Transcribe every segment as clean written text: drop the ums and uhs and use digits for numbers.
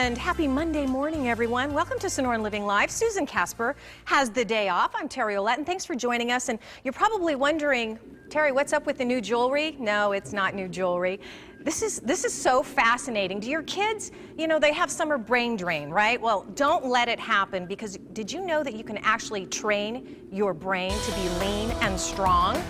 And happy Monday morning, everyone. Welcome to Sonoran Living Live. Susan Casper has the day off. I'm Terry Olette, and thanks for joining us. And you're probably wondering, Terry, what's up with the new jewelry? No, it's not new jewelry. This is so fascinating. Do your kids, you know, they have summer brain drain, right? Well, don't let it happen, because did you know that you can actually train your brain to be lean and strong?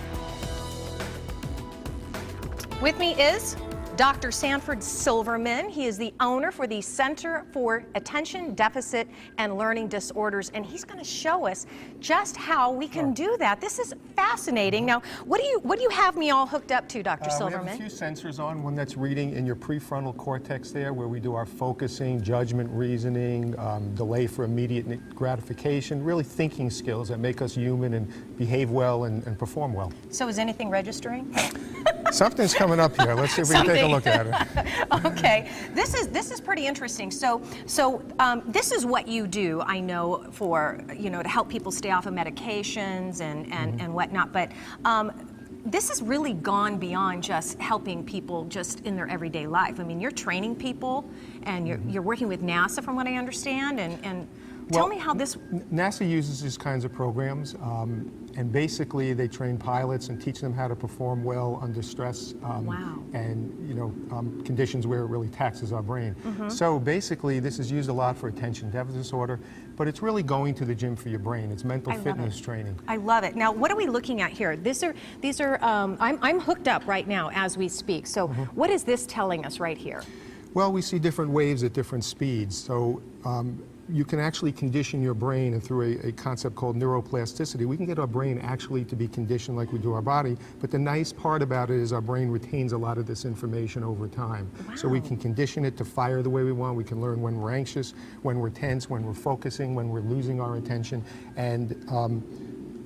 With me is Dr. Sanford Silverman. He is the owner for the Center for Attention Deficit and Learning Disorders, and he's going to show us just how we can do that. This is fascinating. Now, what do you have me all hooked up to, Dr. Silverman? We have a few sensors on. One that's reading in your prefrontal cortex there, where we do our focusing, judgment, reasoning, delay for immediate gratification, really thinking skills that make us human and behave well and perform well. So is anything registering? Something's coming up here. Let's see if we can take a look at it. Okay, this is pretty interesting. So this is what you do, I know, for, you know, to help people stay off of medications and whatnot. But this has really gone beyond just helping people just in their everyday life. I mean, you're training people, and you're working with NASA, from what I understand, and tell me how this... NASA uses these kinds of programs, and basically they train pilots and teach them how to perform well under stress and, you know, conditions where it really taxes our brain. So basically this is used a lot for attention deficit disorder, but it's really going to the gym for your brain. It's mental fitness training. I love it. Now, what are we looking at here? These are I'm hooked up right now as we speak. So what is this telling us right here? Well, we see different waves at different speeds. So you can actually condition your brain, and through a concept called neuroplasticity, we can get our brain actually to be conditioned like we do our body. But the nice part about it is our brain retains a lot of this information over time. So we can condition it to fire the way we want. We can learn when we're anxious, when we're tense, when we're focusing, when we're losing our attention. And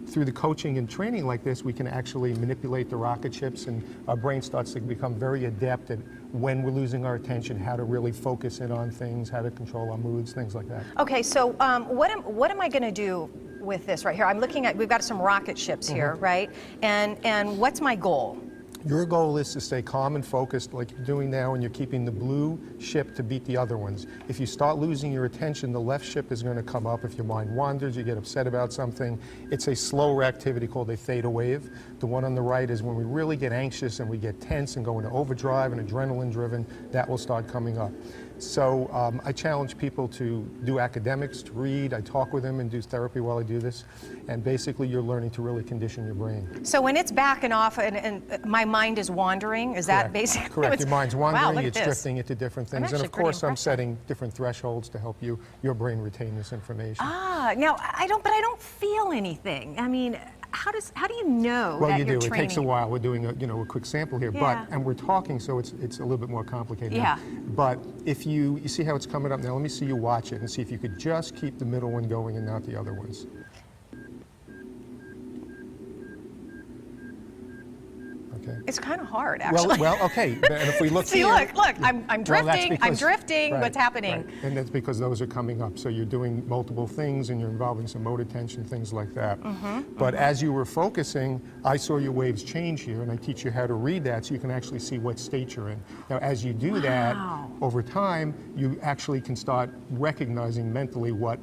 through the coaching and training like this, we can actually manipulate the rocket ships, and our brain starts to become very adept at when we're losing our attention, how to really focus in on things, how to control our moods, things like that. Okay, so what am I going to do with this right here? I'm looking at, we've got some rocket ships here, right? And what's my goal? Your goal is to stay calm and focused like you're doing now, and you're keeping the blue ship to beat the other ones. If you start losing your attention, the left ship is going to come up. If your mind wanders, you get upset about something. It's a slower activity called a theta wave. The one on the right is when we really get anxious and we get tense and go into overdrive and adrenaline driven, that will start coming up. So I challenge people to do academics, to read. I talk with them and do therapy while I do this. And basically you're learning to really condition your brain. So when it's backing off and my mind is wandering, is that basically? Correct. Your mind's wandering, wow, it's drifting into different things. And of course I'm setting different thresholds to help your brain retain this information. Ah, now I don't feel anything. I mean, how do you know well, that you you're do. training? It takes a while. We're doing a quick sample here, and we're talking, so it's a little bit more complicated. Yeah. But if you see how it's coming up now, let me see you watch it and see if you could just keep the middle one going and not the other ones. Okay. It's kind of hard, actually. Well, okay. And if we look see, here, look, I'm drifting. I'm drifting. Right, what's happening? Right. And that's because those are coming up. So you're doing multiple things, and you're involving some motor tension, things like that. But as you were focusing, I saw your waves change here, and I teach you how to read that so you can actually see what state you're in. Now, as you do that, over time, you actually can start recognizing mentally what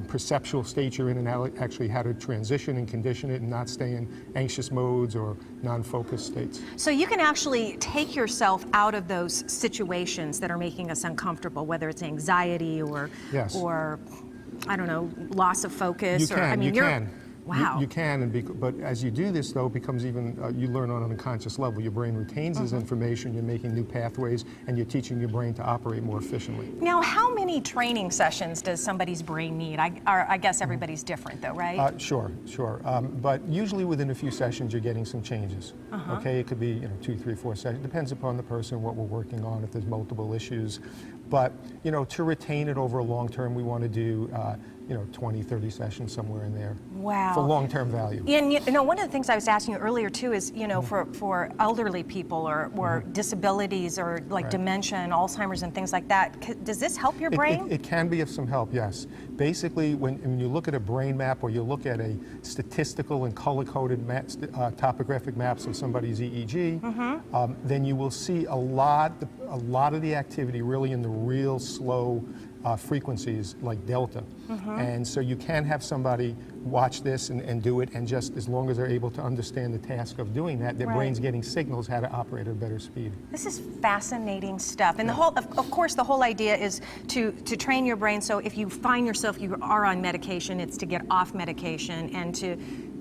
perceptual state you're in, and actually how to transition and condition it and not stay in anxious modes or non-focused states. So you can actually take yourself out of those situations that are making us uncomfortable, whether it's anxiety or I don't know, loss of focus. You can. Wow. You can, but as you do this, though, it becomes even, you learn on an unconscious level. Your brain retains this information, you're making new pathways, and you're teaching your brain to operate more efficiently. Now, how many training sessions does somebody's brain need? I guess everybody's different, though, right? Sure. But usually within a few sessions, you're getting some changes. Okay, it could be 2, 3, 4 sessions. Depends upon the person, what we're working on, if there's multiple issues. But, to retain it over a long term, we want to do 20, 30 sessions, somewhere in there. Wow. For long-term value. And one of the things I was asking you earlier too is, for elderly people or disabilities or like dementia and Alzheimer's and things like that, does this help your brain? It can be of some help, yes. Basically, when you look at a brain map or you look at a statistical and color-coded topographic maps of somebody's EEG, then you will see a lot of the activity really in the real slow frequencies like delta. And so you can have somebody watch this and do it, and just as long as they're able to understand the task of doing that, their brain's getting signals how to operate at a better speed. This is fascinating stuff. And the whole, of course, the whole idea is to train your brain, so if you find yourself you are on medication, it's to get off medication and to,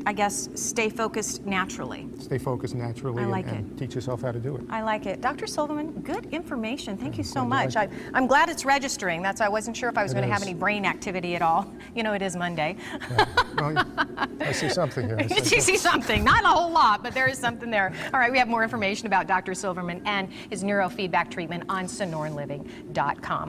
I guess, stay focused naturally. Stay focused naturally and teach yourself how to do it. I like it. Dr. Silverman, good information. Thank you so glad you much. like I'm glad it's registering. I wasn't sure if I was going to have any brain activity at all. You know, it is Monday. Well, I see something here. You see something. Not a whole lot, but there is something there. All right, we have more information about Dr. Silverman and his neurofeedback treatment on sonoranliving.com.